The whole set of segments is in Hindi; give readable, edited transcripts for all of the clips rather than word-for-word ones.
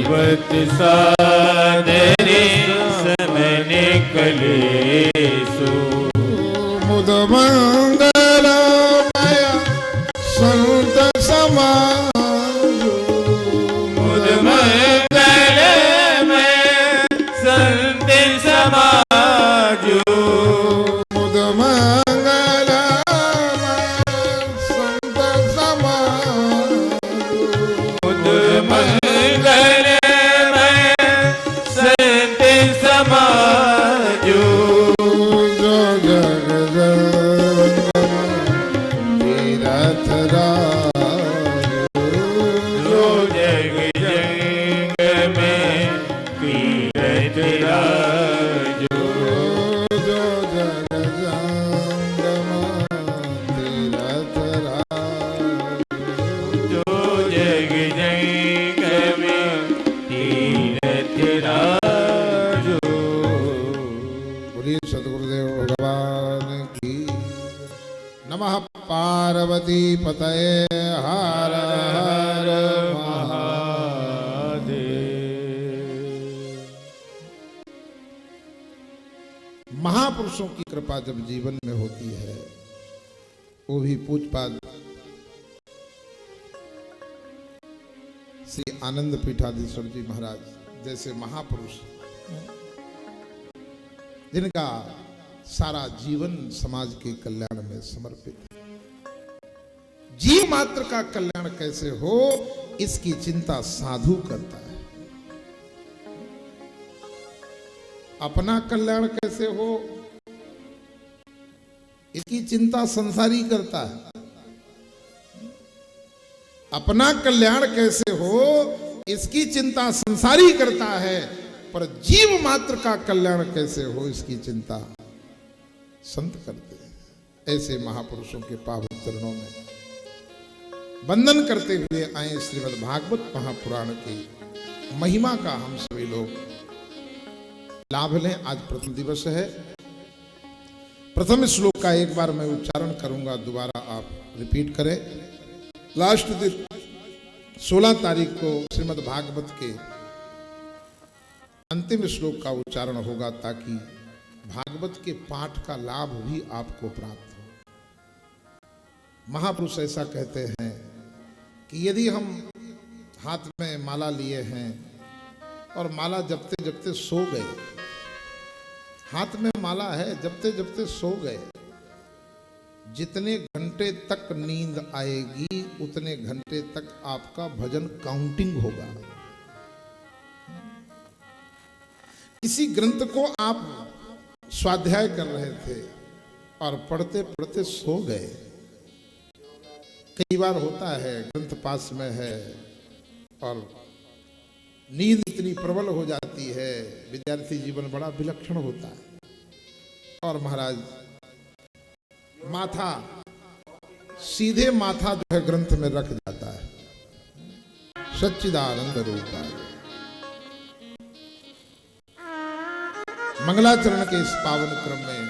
रेवत सादरे समय निकले सो मुद मंगलमय संत समाज मुद मंगलमय संत समाज मुद मंगलमय संत समाज मुद मंगलमय संत समाज जो जग तीरथ राज जो जग जंग में तीरथ राजो जो जग तीरथ राज जो जग जंग में तीरथ राजो। बोलिए सदगुरुदेव भगवान की। नमः पार्वती पतये हर हर महादेव। महापुरुषों की कृपा जब जीवन में होती है, वो भी पूज्यपाद श्री आनंद पीठाधीश्वर जी महाराज जैसे महापुरुष जिनका सारा जीवन समाज के कल्याण में समर्पित है। जीव मात्र का कल्याण कैसे हो, इसकी चिंता साधु करता है। अपना कल्याण कैसे हो, इसकी चिंता संसारी करता है। अपना कल्याण कैसे हो, इसकी चिंता संसारी करता है, पर जीव मात्र का कल्याण कैसे हो, इसकी चिंता संत करते हैं। ऐसे महापुरुषों के पावन चरणों में वंदन करते हुए आए श्रीमद् भागवत महापुराण की महिमा का हम सभी लोग लाभ लें। आज प्रथम दिवस है। प्रथम श्लोक का एक बार मैं उच्चारण करूंगा, दोबारा आप रिपीट करें। लास्ट दिन 16 तारीख को श्रीमद् भागवत के अंतिम श्लोक का उच्चारण होगा, ताकि भागवत के पाठ का लाभ भी आपको प्राप्त हो। महापुरुष ऐसा कहते हैं कि यदि हम हाथ में माला लिए हैं और माला जपते जपते सो गए, हाथ में माला है, जपते जपते सो गए, जितने घंटे तक नींद आएगी उतने घंटे तक आपका भजन काउंटिंग होगा। किसी ग्रंथ को आप स्वाध्याय कर रहे थे और पढ़ते पढ़ते सो गए। कई बार होता है, ग्रंथ पास में है और नींद इतनी प्रबल हो जाती है, विद्यार्थी जीवन बड़ा विलक्षण होता है और महाराज माथा सीधे माथा जो है ग्रंथ में रख जाता है। सच्चिदानंद रूप मंगलाचरण के इस पावन क्रम में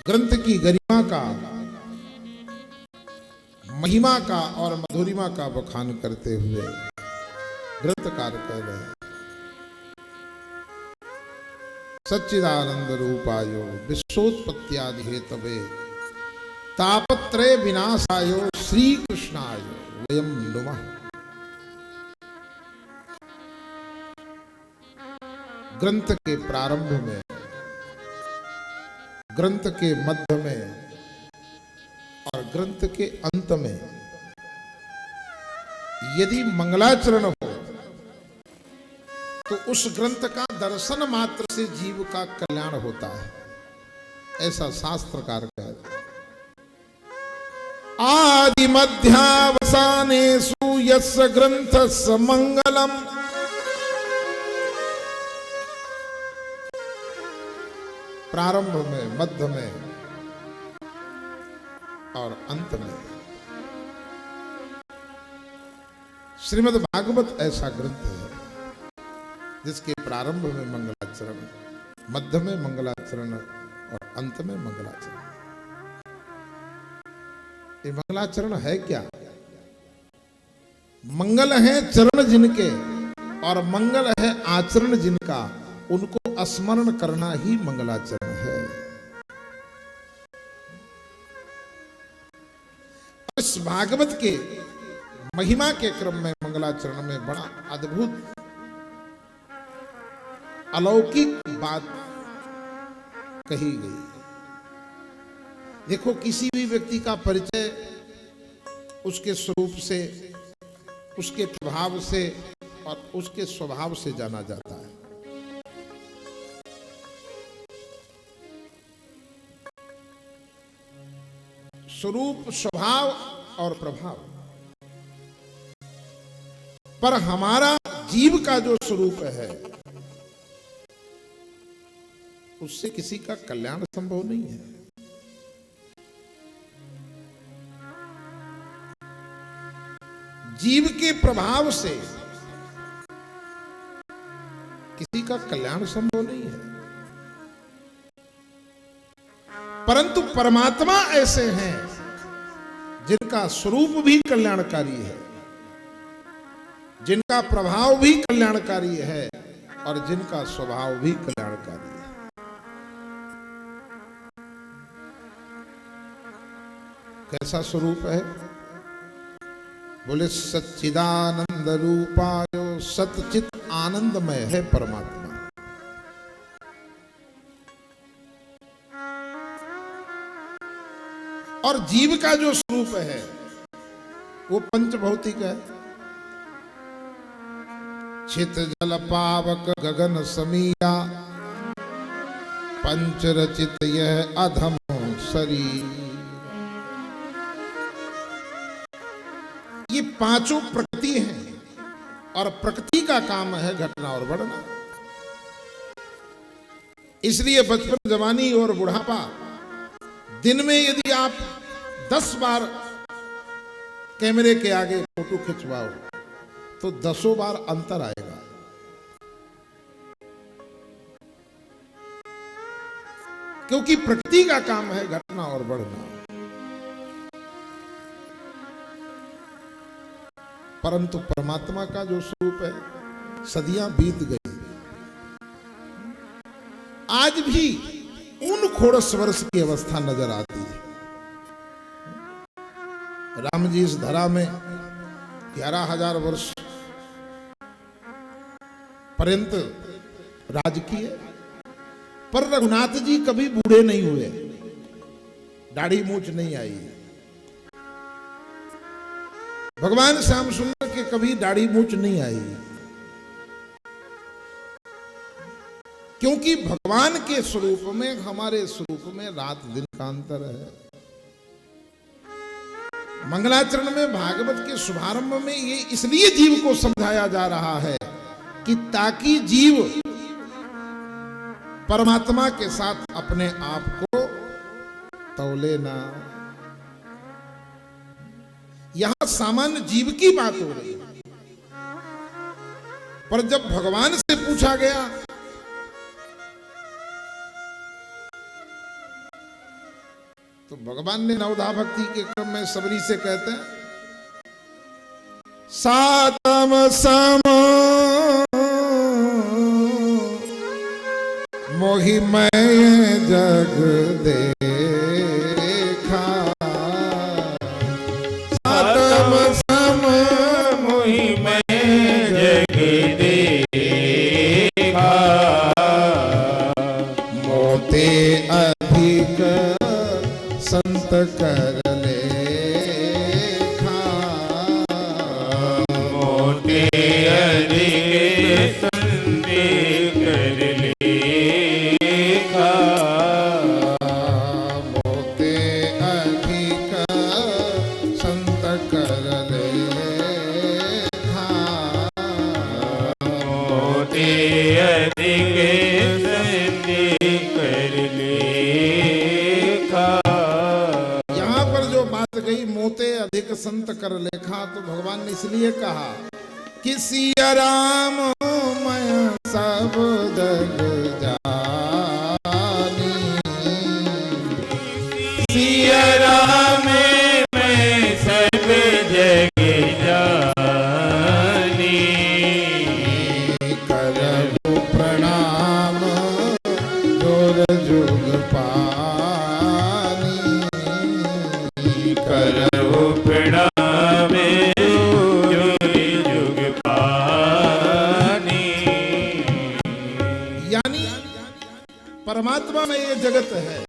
ग्रंथ की गरिमा का, महिमा का और मधुरिमा का बखान करते हुए ग्रंथकार कह रहे हैं, सच्चिदानंद रूपायो विश्वोत्पत्त्यादि हेतवे तापत्रय विनाशायो श्री कृष्णायो वयम नुमः। ग्रंथ के प्रारंभ में, ग्रंथ के मध्य में और ग्रंथ के अंत में यदि मंगलाचरण हो तो उस ग्रंथ का दर्शन मात्र से जीव का कल्याण होता है, ऐसा शास्त्रकार कहते हैं। आदि मध्यावसानेषु यस्य ग्रंथस्य मंगलम, प्रारंभ में, मध्य में और अंत में श्रीमद् भागवत ऐसा ग्रंथ है जिसके प्रारंभ में मंगलाचरण, मध्य में मंगलाचरण और अंत में मंगलाचरण। ये मंगलाचरण है क्या? मंगल है चरण जिनके और मंगल है आचरण जिनका, उनको स्मरण करना ही मंगलाचरण है। इस भागवत के महिमा के क्रम में मंगलाचरण में बड़ा अद्भुत अलौकिक बात कही गई। देखो, किसी भी व्यक्ति का परिचय उसके स्वरूप से, उसके प्रभाव से और उसके स्वभाव से जाना जाता है। स्वरूप, स्वभाव और प्रभाव। पर हमारा जीव का जो स्वरूप है, उससे किसी का कल्याण संभव नहीं है। जीव के प्रभाव से किसी का कल्याण संभव नहीं है। परंतु परमात्मा ऐसे हैं जिनका स्वरूप भी कल्याणकारी है, जिनका प्रभाव भी कल्याणकारी है और जिनका स्वभाव भी कल्याणकारी है। कैसा स्वरूप है? बोले सच्चिदानंद रूपायो, सतचित आनंदमय है परमात्मा। और जीव का जो स्वरूप है वो पंचभौतिक है। चित जल पावक गगन समीरा, पंच रचित यह अधम शरीर। ये पांचों प्रकृति हैं और प्रकृति का काम है घटना और बढ़ना। इसलिए बचपन, जवानी और बुढ़ापा, दिन में यदि आप 10 बार कैमरे के आगे फोटो खिंचवाओ तो 10 बार अंतर आएगा। क्योंकि प्रकृति का काम है घटना और बढ़ना। परंतु परमात्मा का जो स्वरूप है, सदियां बीत गई, आज भी उन खोड़स वर्ष की अवस्था नजर आती है। राम जी इस धरा में 11,000 वर्ष पर्यंत राज किए, पर रघुनाथ जी कभी बूढ़े नहीं हुए, दाढ़ी मूछ नहीं आई। भगवान श्याम सुंदर के कभी दाढ़ी मूछ नहीं आई, क्योंकि भगवान के स्वरूप में, हमारे स्वरूप में रात दिन का अंतर है। मंगलाचरण में, भागवत के शुभारंभ में ये इसलिए जीव को समझाया जा रहा है कि ताकि जीव परमात्मा के साथ अपने आप को तौले ना। यहां सामान्य जीव की बात हो रही है, पर जब भगवान से पूछा गया तो भगवान ने नवधा भक्ति के क्रम में सबरी से कहते हैं, सातम सम मोहि मैं जग देखा, सातम सम मोहि मैं जग देखा, मोते अधिक संत कर लेखा, मोटे अधिक संत कर लेखा, मोते अधिक संत कर लेखा, मोटे अधिक संत कर लेखा। यहां पर जो बात गई मोते अधिक संत कर लेखा, तो भगवान ने इसलिए कहा कि सिया राम मैं सब जग जानी, सिया राम मैं सब जग जानी, परमात्मा में ये जगत है।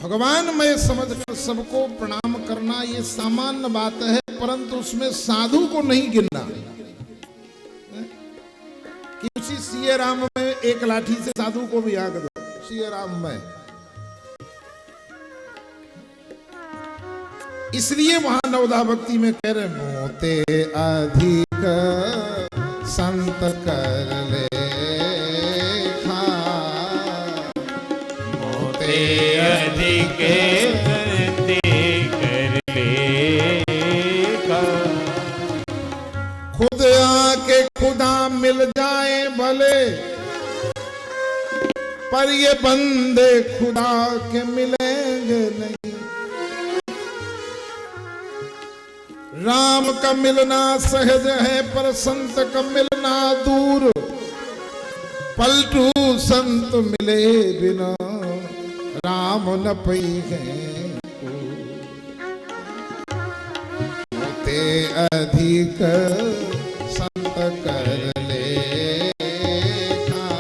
भगवान में समझकर सबको प्रणाम करना ये सामान्य बात है, परंतु उसमें साधु को नहीं गिनना कि उसी सिए राम में एक लाठी से साधु को भी आग दो। सिए राम में इसलिए वहां नवदा भक्ति में कह रहे मोते अधिक संत कर ले खा, मोते अधिक संति कर लेखा। खुद आके खुदा मिल जाए भले, पर ये बंदे खुदा के मिलेंगे नहीं। राम का मिलना सहज है, पर संत का मिलना दूर। पलटू संत मिले बिना राम न पई है। मोते अधिक संत कर ले खा,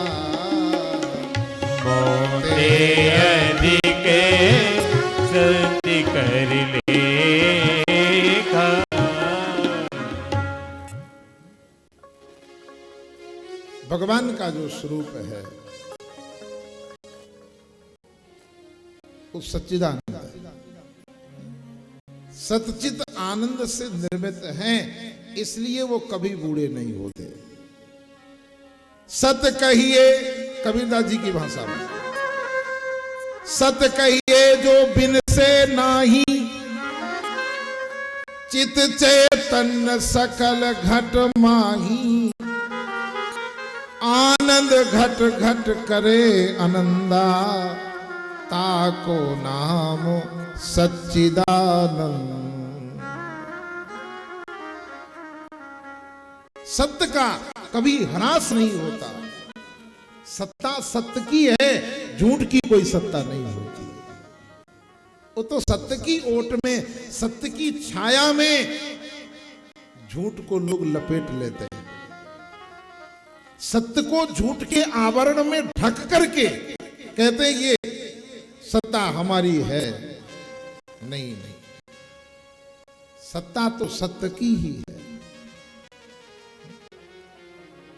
मोते अधिक संति कर लेखा। भगवान का जो स्वरूप है वो सच्चिदानंद है, सतचित आनंद से निर्मित हैं, इसलिए वो कभी बूढ़े नहीं होते। सत कहिए कबीरदास जी की भाषा में, सत कहिए जो बिन से नाही, चित चैतन्य सकल घट माही। आनंद घट घट करे आनंदा, ताको नाम सच्चिदानंद। सत्य का कभी ह्रास नहीं होता। सत्ता सत्य की है, झूठ की कोई सत्ता नहीं होती। वो तो सत्य की ओट में, सत्य की छाया में झूठ को लोग लपेट लेते हैं। सत्य को झूठ के आवरण में ढक करके कहते हैं ये सत्ता हमारी है। नहीं नहीं, सत्ता तो सत्य की ही है।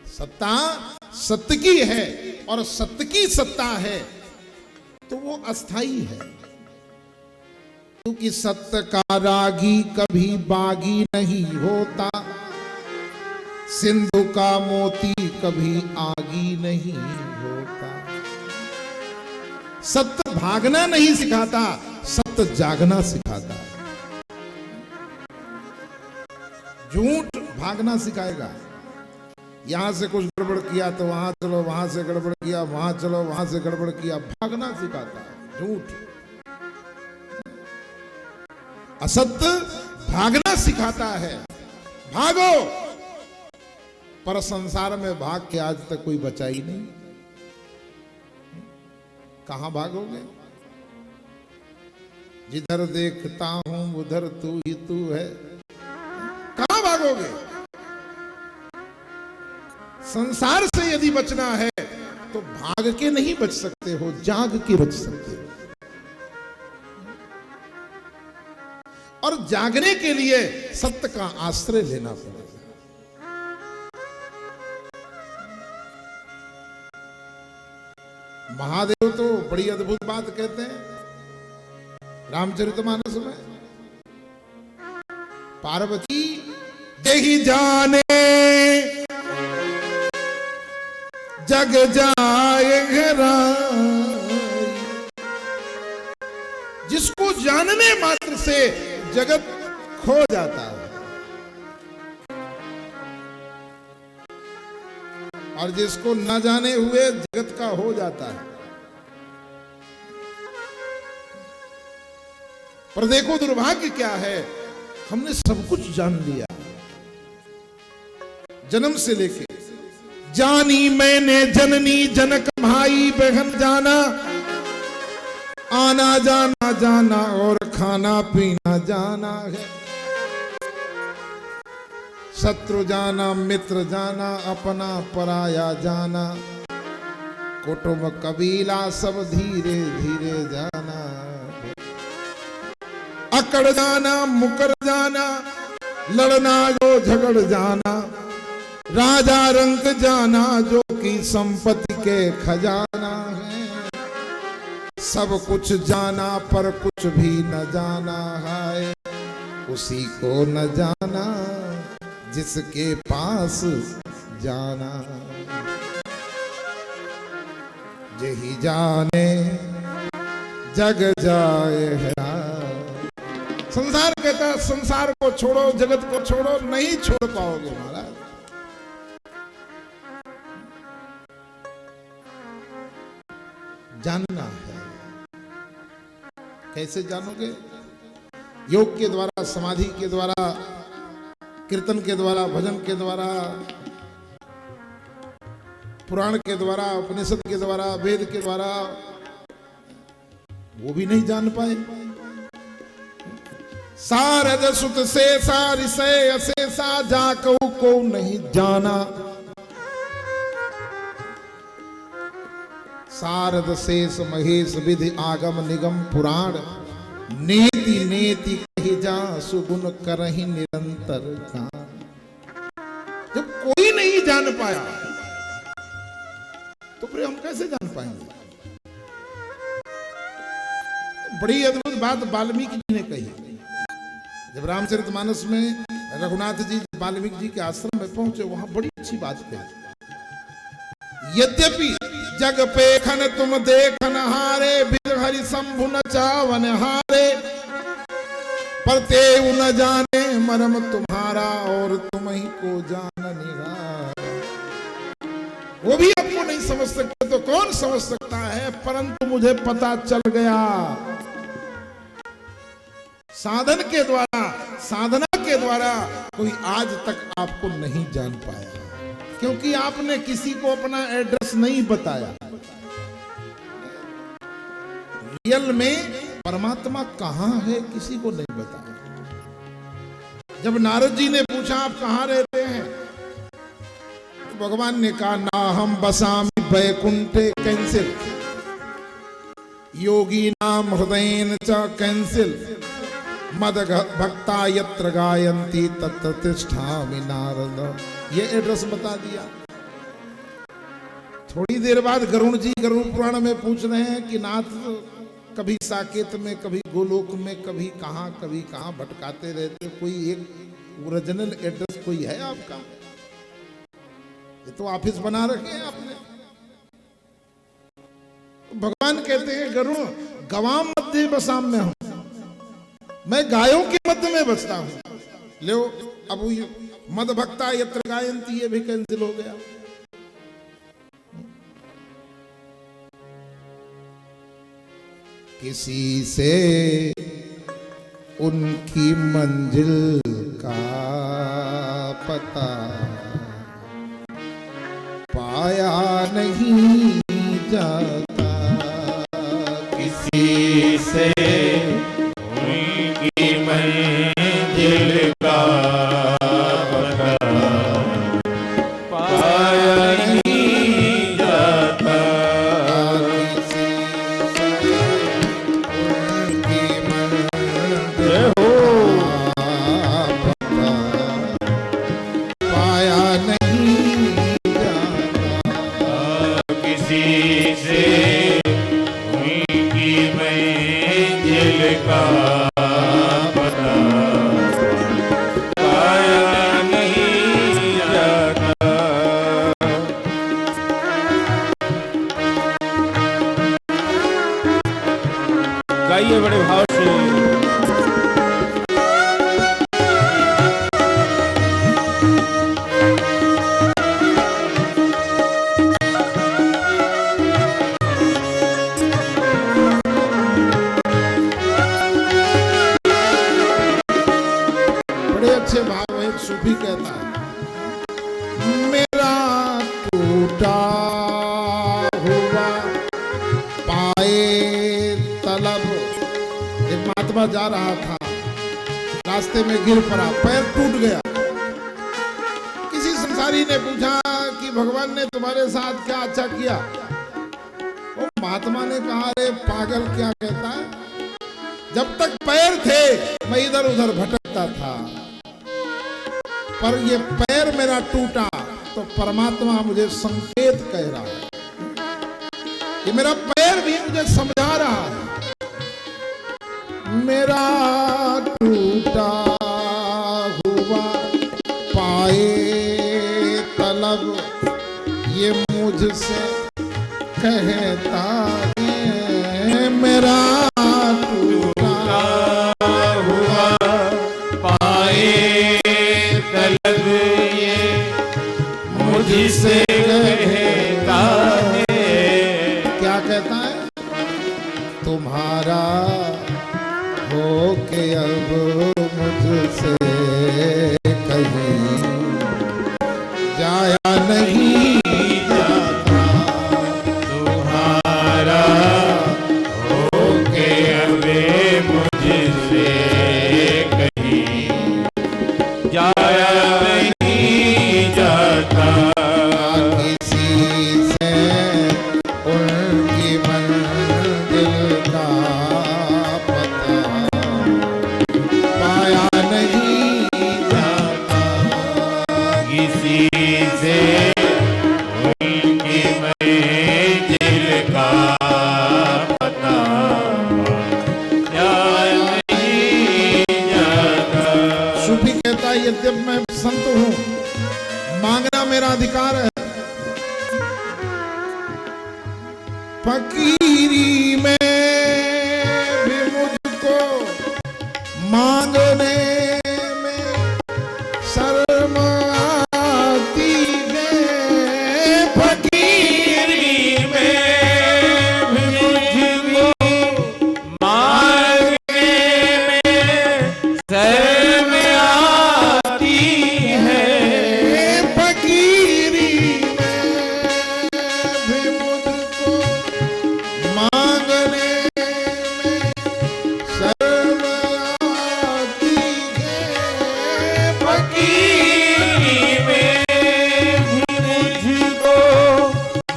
सत्ता सत्य की है, और सत्य की सत्ता है तो वो अस्थाई है। क्योंकि सत्य का रागी कभी बागी नहीं होता, सिंधु का मोती कभी आगी नहीं होता। सत्य भागना नहीं सिखाता, सत्य जागना सिखाता। झूठ भागना सिखाएगा। यहां से कुछ गड़बड़ किया तो वहां चलो, वहां से गड़बड़ किया वहां चलो, वहां से गड़बड़ किया, भागना सिखाता है झूठ। असत्य भागना सिखाता है, भागो। पर संसार में भाग के आज तक कोई बचा ही नहीं। कहां भागोगे? जिधर देखता हूं उधर तू ही तू है। कहां भागोगे? संसार से यदि बचना है तो भाग के नहीं बच सकते हो, जाग के बच सकते हो। और जागने के लिए सत्य का आश्रय लेना पड़ेगा। महादेव तो बड़ी अद्भुत बात कहते हैं रामचरितमानस में, पार्वती देहि जाने जग जाए घराई। जिसको जानने मात्र से जगत खो जाता है, और जिसको न जाने हुए जगत का हो जाता है। पर देखो दुर्भाग्य क्या है, हमने सब कुछ जान लिया जन्म से लेके। जानी मैंने जननी जनक भाई बहन जाना, आना जाना जाना और खाना पीना जाना है। शत्रु जाना, मित्र जाना, अपना पराया जाना, कुटुंब कबीला सब धीरे धीरे जाना। अकड़ जाना, मुकर जाना, लड़ना जो झगड़ जाना, राजा रंग जाना जो कि संपत्ति के खजाना है। सब कुछ जाना पर कुछ भी न जाना है, उसी को न जाना जिसके पास जाना। यही जाने जग जाए है। संसार कहता है संसार को छोड़ो, जगत को छोड़ो, नहीं छोड़ पाओगे महाराज। जानना है। कैसे जानोगे? योग के द्वारा, समाधि के द्वारा, कीर्तन के द्वारा, भजन के द्वारा, पुराण के द्वारा, उपनिषद के द्वारा, वेद के द्वारा, वो भी नहीं जान पाए। सारद सुत से सारिसे अशेषा जाको को नहीं जाना। सारद शेष महेश विधि आगम निगम पुराण, नेति नेति कही जा सुगुण करहि निरंतर गान। जब कोई नहीं जान पाया तो फिर हम कैसे जान पाएंगे? बड़ी अद्भुत बात वाल्मीकि जी ने कही। जब रामचरितमानस में रघुनाथ जी वाल्मीकि जी के आश्रम में पहुंचे, वहां बड़ी अच्छी बात कही। यद्यपि जग पेखन तुम देखन हारे, बिर हरि शंभु न चावन हारे, पर तेऊ न जाने मरम तुम्हारा, और तुम ही को जान निहार। वो भी आपको नहीं समझ सकते तो कौन समझ सकता है? परंतु मुझे पता चल गया। साधन के द्वारा, साधना के द्वारा कोई आज तक आपको नहीं जान पाया, क्योंकि आपने किसी को अपना एड्रेस नहीं बताया। रियल में परमात्मा कहां है किसी को नहीं बताया। जब नारद जी ने पूछा आप कहां रहते हैं, तो भगवान ने कहा ना हम बसामि वैकुंठे कैंसिल, योगी नाम हृदयेन च कैंसिल, मद भक्ता यत्र गायन्ति तत्र तिष्ठामि नारद। ये एड्रेस बता दिया। थोड़ी देर बाद गरुण जी गरुड़ पुराण में पूछ रहे हैं कि नाथ कभी साकेत में, कभी गोलोक में, कभी कहाँ भटकाते रहते, कोई एक ओरिजिनल एड्रेस कोई है आपका? ये तो ऑफिस बना रखे हैं आपने। भगवान कहते हैं गरुण गवाम मध्य बसाम में हूं, मैं गायों के मध्य में बसता हूं। लो अब मद भक्ता यत्र गायन्ति, ये भी कैंसिल हो गया। किसी से उनकी मंजिल का पता पाया नहीं जाता, किसी से उनकी मंजिल का पता पाया नहीं जाता, किसी से उनकी मंजिल का पता पाया नहीं जाता। गाइए बड़े भाव से। अच्छे भाव है। सूफी कहता है मेरा टूटा हुआ पाए तलब। एक महात्मा जा रहा था, रास्ते में गिर पड़ा, पैर टूट गया। स्त्री ने पूछा कि भगवान ने तुम्हारे साथ क्या अच्छा किया? वो महात्मा ने कहा, अरे पागल क्या कहता है, जब तक पैर थे मैं इधर उधर भटकता था, पर ये पैर मेरा टूटा तो परमात्मा मुझे संकेत कह रहा है, ये मेरा पैर भी मुझे समझा रहा है, मेरा टूटा हुआ पाए तलब ये मुझसे कहता है, मेरा टूटा हुआ पाए तलब ये मुझसे कहता है। क्या कहता है? तुम्हारा हो के अब मुझसे कहीं जाया नहीं जाता, तुम्हारा हो के अब मुझसे कहीं जाया नहीं जाता, किसी से उनकी मंजिल का पता पाया नहीं जाता, किसी से उनकी मंजिल का पता जाया नहीं जाता। सूफी कहता है, यद्यप मैं संत हूं, मांगना मेरा अधिकार है, फकीरी में भी मुझको मांगने में शर्म आती है, फकीरी में भी मुझको मांगने में शर्म आती है, फकीरी में भी मुझको मांगने में शर्म आती है, फकीरी में भी मुझको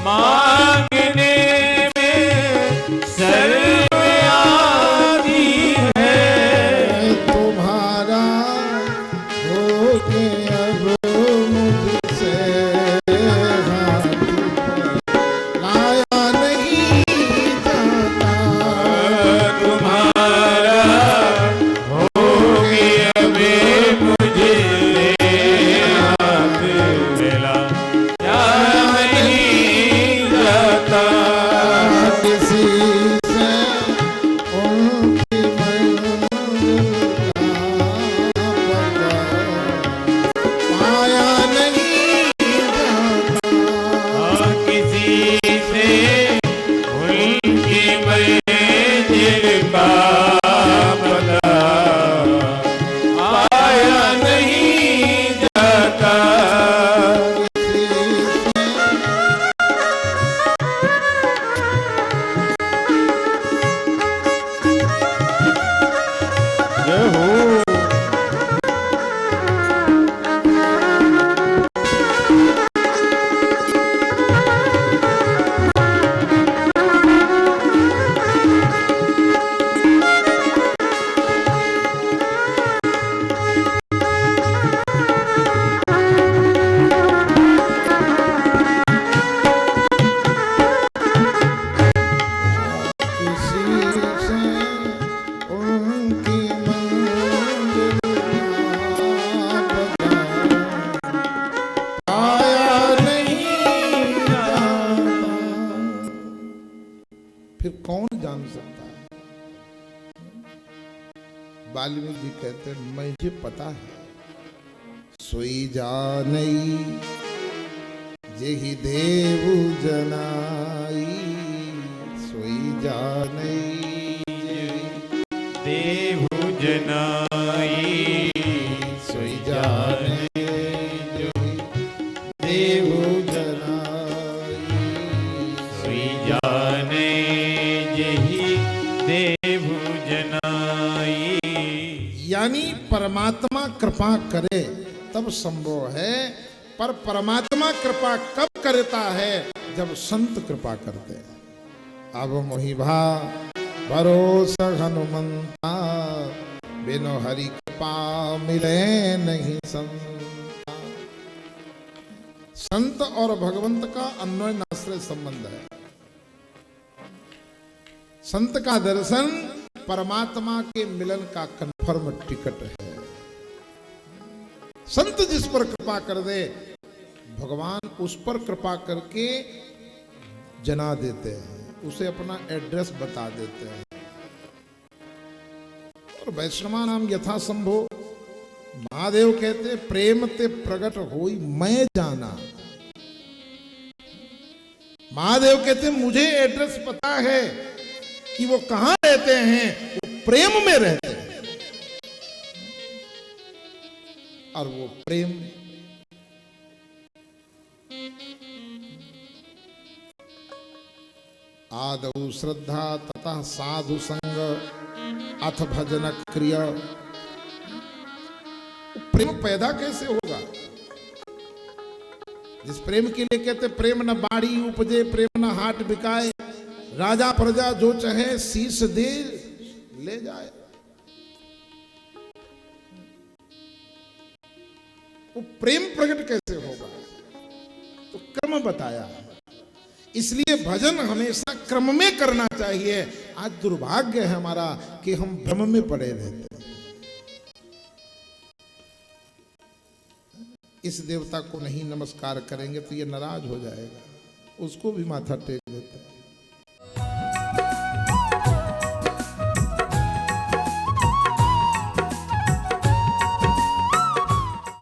मांगने में शर्म आती है, तुम्हारा हो के अब मुझसे हाथ लाया नहीं जाता, तुम्हारा हो गया अबे मुझे हाथ मिला जाया नहीं जाता, किसी से उनकी मंजिल का पता पाया नहीं जाता, किसी से उनकी मंजिल का पता आया नहीं जाता, जय हो। फिर कौन जान सकता है? वाल्मीकि जी कहते हैं मुझे पता है, सोई जानई जेहि देव जनाई, सोई जानई जेहि देव जनाई, सोई जाने जेहि देव जनाई, सोई जाने जही देव जनाई। यानी परमात्मा कृपा करे तब संभव है पर परमात्मा कृपा कब करता है? जब संत कृपा करते हैं। अब मोहि भा भरोसा हनुमंता, बिनु हरि कृपा मिले नहीं संता। संत और भगवंत का अन्योन्याश्रय संबंध है। संत का दर्शन परमात्मा के मिलन का कन्फर्म टिकट है। संत जिस पर कृपा कर दे, भगवान उस पर कृपा करके जना देते हैं, उसे अपना एड्रेस बता देते हैं। और वैष्णवा नाम यथा संभव, महादेव कहते प्रेम ते प्रगट होई मैं जाना। महादेव कहते मुझे एड्रेस पता है कि वो कहां रहते हैं, वो प्रेम में रहते हैं। और वो प्रेम आदौ श्रद्धा ततः साधु संग अथ भजन क्रिया। प्रेम पैदा कैसे होगा? जिस प्रेम के लिए कहते प्रेम न बाड़ी उपजे, प्रेम न हाट बिकाए, राजा प्रजा जो चाहे शीश दे ले जाए। वो प्रेम प्रकट कैसे होगा? तो क्रम बताया। इसलिए भजन हमेशा क्रम में करना चाहिए। आज दुर्भाग्य है हमारा कि हम भ्रम में पड़े रहते हैं। इस देवता को नहीं नमस्कार करेंगे तो ये नाराज हो जाएगा, उसको भी माथा टेक